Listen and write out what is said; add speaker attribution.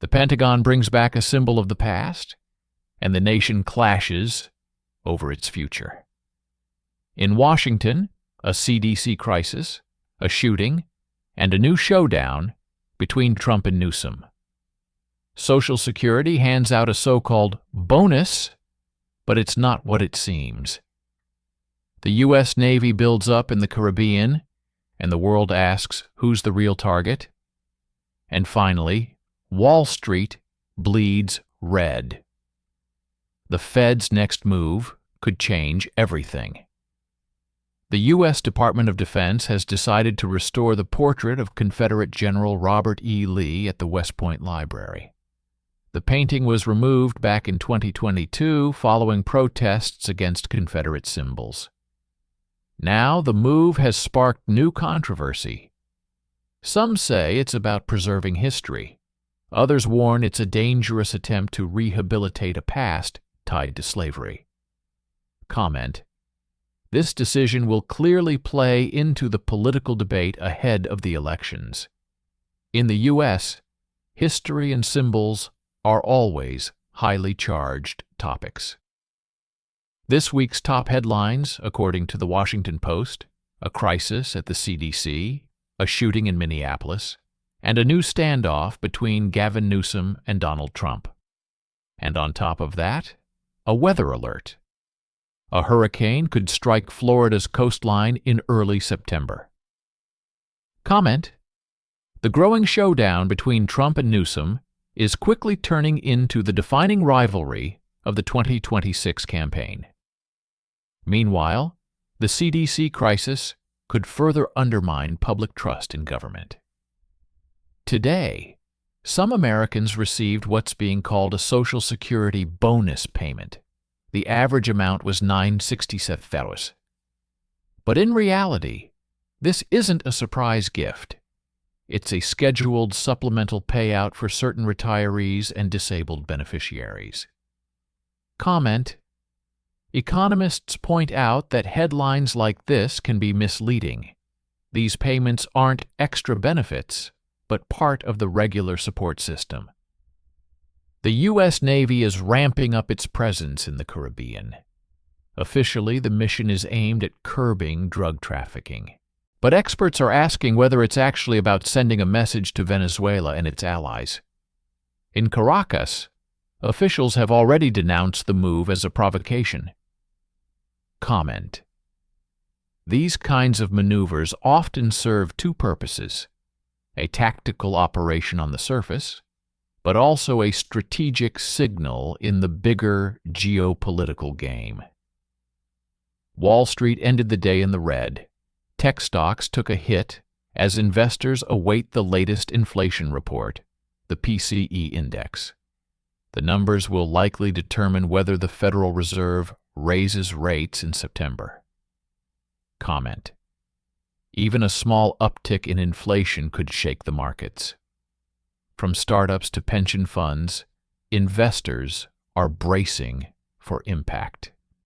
Speaker 1: The Pentagon brings back a symbol of the past, and the nation clashes over its future. In Washington, a CDC crisis, a shooting, and a new showdown between Trump and Newsom. Social Security hands out a so-called bonus, but it's not what it seems. The U.S. Navy builds up in the Caribbean, and the world asks who's the real target. And finally, Wall Street bleeds red. The Fed's next move could change everything. The U.S. Department of Defense has decided to restore the portrait of Confederate General Robert E. Lee at the West Point Library. The painting was removed back in 2022 following protests against Confederate symbols. Now the move has sparked new controversy. Some say it's about preserving history. Others warn it's a dangerous attempt to rehabilitate a past tied to slavery. Comment: this decision will clearly play into the political debate ahead of the elections. In the U.S., history and symbols are always highly charged topics. This week's top headlines, according to the Washington Post: a crisis at the CDC, a shooting in Minneapolis, and a new standoff between Gavin Newsom and Donald Trump. And on top of that, a weather alert. A hurricane could strike Florida's coastline in early September. Comment: the growing showdown between Trump and Newsom is quickly turning into the defining rivalry of the 2026 campaign. Meanwhile, the CDC crisis could further undermine public trust in government. Today, some Americans received what's being called a Social Security bonus payment. The average amount was $967. But in reality, this isn't a surprise gift. It's a scheduled supplemental payout for certain retirees and disabled beneficiaries. Comment: economists point out that headlines like this can be misleading. These payments aren't extra benefits, but part of the regular support system. The U.S. Navy is ramping up its presence in the Caribbean. Officially, the mission is aimed at curbing drug trafficking. But experts are asking whether it's actually about sending a message to Venezuela and its allies. In Caracas, officials have already denounced the move as a provocation. Comment: these kinds of maneuvers often serve two purposes: a tactical operation on the surface, but also a strategic signal in the bigger geopolitical game. Wall Street ended the day in the red. Tech stocks took a hit as investors await the latest inflation report, the PCE index. The numbers will likely determine whether the Federal Reserve raises rates in September. Comment: even a small uptick in inflation could shake the markets. From startups to pension funds, investors are bracing for impact.